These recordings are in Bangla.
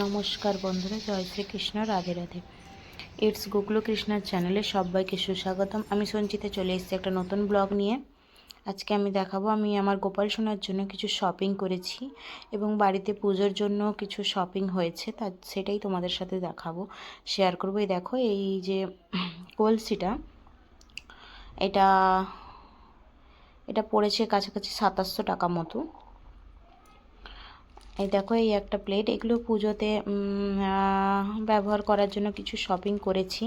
নমস্কার বন্ধুরা, জয় শ্রীকৃষ্ণ, রাধে রাধে। ইটস গুগলু কৃষ্ণার চ্যানেলে সবাইকে সুস্বাগতম। আমি সঞ্চিতা চলে এসেছি একটা নতুন ব্লগ নিয়ে। আজকে আমি দেখাবো আমি আমার গোপাল সোনার জন্য কিছু শপিং করেছি এবং বাড়িতে পুজোর জন্য কিছু শপিং হয়েছে, সেটাই তোমাদের সাথে দেখাবো, শেয়ার করবো। এই দেখো, এই যে কলসিটা, এটা এটা পড়েছে কাছাকাছি 2700 টাকা মতো। এই দেখো, এই একটা প্লেট, এগুলো পুজোতে ব্যবহার করার জন্য কিছু শপিং করেছি,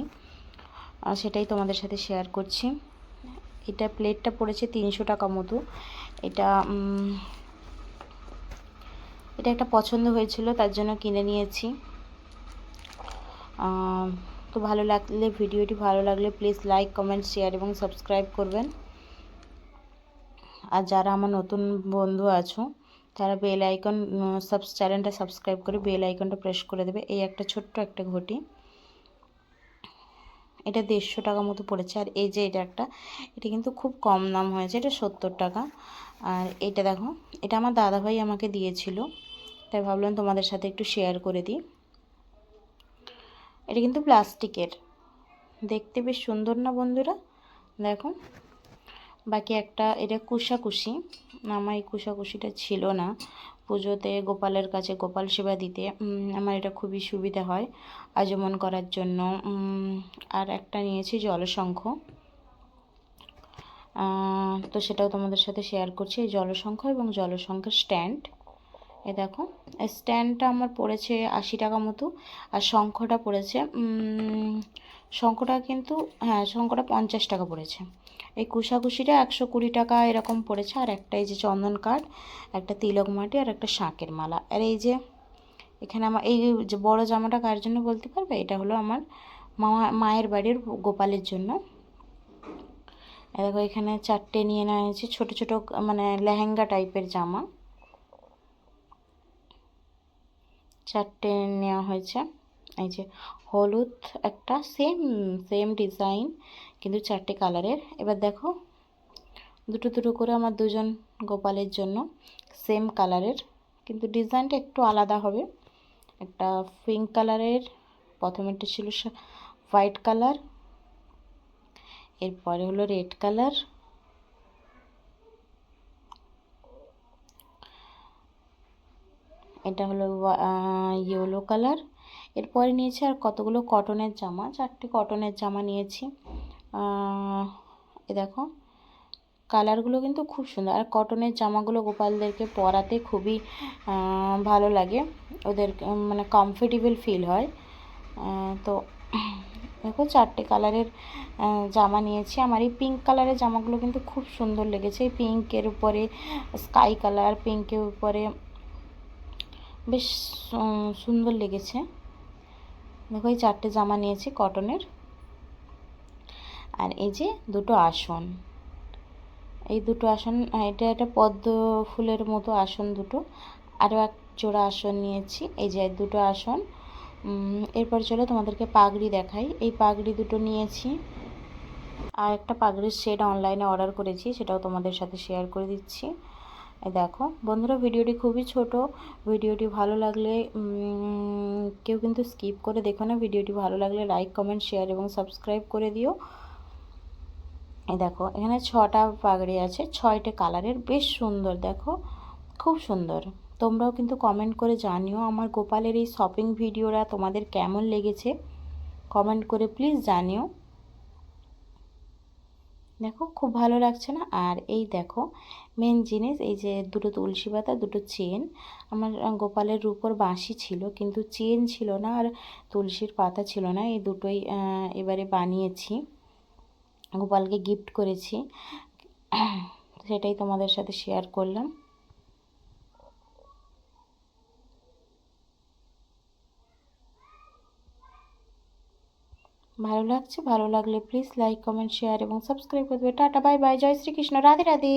সেটাই তোমাদের সাথে শেয়ার করছি। এটা প্লেটটা পড়েছে 300 টাকা মতো। এটা এটা একটা পছন্দ হয়েছিল, তার জন্য কিনে নিয়েছি। তো ভিডিওটি ভালো লাগলে প্লিজ লাইক, কমেন্ট, শেয়ার এবং সাবস্ক্রাইব করবেন। আর যারা আমার নতুন বন্ধু আছো তারা বেল আইকন চ্যানেলটা সাবস্ক্রাইব করে বেল আইকনটা প্রেস করে দেবে। এই একটা ছোট্ট একটা ঘটি, এটা 150 টাকা মতো পড়েছে। আর এই যে এটা কিন্তু খুব কম দাম হয়েছে, এটা 70 টাকা। আর এটা দেখো, এটা আমার দাদাভাই আমাকে দিয়েছিল, তাই ভাবলাম তোমাদের সাথে একটু শেয়ার করে দিই। এটা কিন্তু প্লাস্টিকের, দেখতে বেশ সুন্দর না বন্ধুরা? দেখো, বাকি এটা কুশাকুশি। আমার এই কুশাকুশিটা ছিল না, পুজোতে গোপালের কাছে গোপাল সেবা দিতে আমার এটা খুবই সুবিধা হয় আচমন করার জন্য। আর একটা নিয়েছি জলশঙ্খ, তো সেটাও তোমাদের সাথে শেয়ার করছি। এই জলশঙ্খ এবং জলশঙ্খের স্ট্যান্ড। এ দেখো, এই স্ট্যান্ডটা আমার পড়েছে 80 টাকা মতো। আর শঙ্খটা পড়েছে শঙ্খটা কিন্তু, হ্যাঁ, শঙ্খটা 50 টাকা পড়েছে। এই কুশাকুশিটা 120 টাকা এরকম পড়েছে। আর একটা এই যে চন্দন কাঠ, একটা তিলক মাটি, আর একটা শাঁকের মালা। আর এই যে এখানে আমার এই যে বড় জামাটা কার জন্য বলতে পারবে? এটা হলো আমার মায়ের বাড়ির গোপালের জন্য। দেখো, এখানে 4টে নিয়ে নেওয়া হয়েছে, ছোটো ছোটো মানে লেহেঙ্গা টাইপের জামা, 4টে নেওয়া হয়েছে। এই যে হলুদ একটা, সেম ডিজাইন কিন্তু 4টে কালারের। এবার দেখো, দুটো দুটো করে আমার দুজন গোপালের জন্য, সেম কালারের কিন্তু ডিজাইনটা একটু আলাদা হবে। একটা পিঙ্ক কালারের, প্রথমেরটা ছিল হোয়াইট কালার, এরপরে হলো রেড কালার, এটা হলো ইয়েলো কালার। এরপরে নিয়েছি আর কতগুলো কটনের জামা, 4টে কটনের জামা নিয়েছি। এ দেখো, কালারগুলো কিন্তু খুব সুন্দর। আর কটনের জামাগুলো গোপালদেরকে পরাতে খুবই ভালো লাগে, ওদের মানে কমফোর্টেবল ফিল হয়। তো দেখো, 4টে কালারের জামা নিয়েছি। আমার এই পিঙ্ক কালারের জামাগুলো কিন্তু খুব সুন্দর লেগেছে। এই পিঙ্কের উপরে স্কাই কালার, পিঙ্কের উপরে বেশ সুন্দর লেগেছে। দেখো, এই 4টে জামা নিয়েছি কটনের। আর এই যে দুটো আসন, এই দুটো আসন, এটা পদ্ম ফুলের মতো আসন দুটো। আরও এক জোড়া আসন নিয়েছি, এই যে দুটো আসন। এরপর চলো তোমাদেরকে পাগড়ি দেখাই। এই পাগড়ি দুটো নিয়েছি, আর একটা পাগড়ির সেট অনলাইনে অর্ডার করেছি, সেটাও তোমাদের সাথে শেয়ার করে দিচ্ছি। দেখো বন্ধুরা, ভিডিওটি খুবই ছোট, ভিডিওটি ভালো লাগলে কেউ কিন্তু স্কিপ করে দেখো না। ভিডিওটি ভালো লাগলে লাইক, কমেন্ট, শেয়ার এবং সাবস্ক্রাইব করে দিও। এই দেখো, এখানে 6টা পাগড়ি আছে, 6টে কালারের, বেশ সুন্দর, দেখো খুব সুন্দর। তোমরাও কিন্তু কমেন্ট করে জানিও আমার গোপালের এই শপিং ভিডিওটা তোমাদের কেমন লেগেছে, কমেন্ট করে প্লিজ জানিও। দেখো, খুব ভালো লাগছে না? আর এই দেখো, মেন জিনিস, এই যে দুটো তুলসী পাতা, দুটো চেন। আমার গোপালের রূপোর বাঁশি ছিল কিন্তু চেন ছিল না, আর তুলসীর পাতা ছিল না। এই দুটোই এবারে বানিয়েছি, গোপালকে গিফট করেছি, সেটাই তোমাদের সাথে শেয়ার করলাম। ভালো লাগছে? ভালো লাগলে প্লিজ লাইক, কমেন্ট, শেয়ার এবং সাবস্ক্রাইব করে দেবে। টাটা, বাই বাই, জয় শ্রীকৃষ্ণ, রাধে রাধে।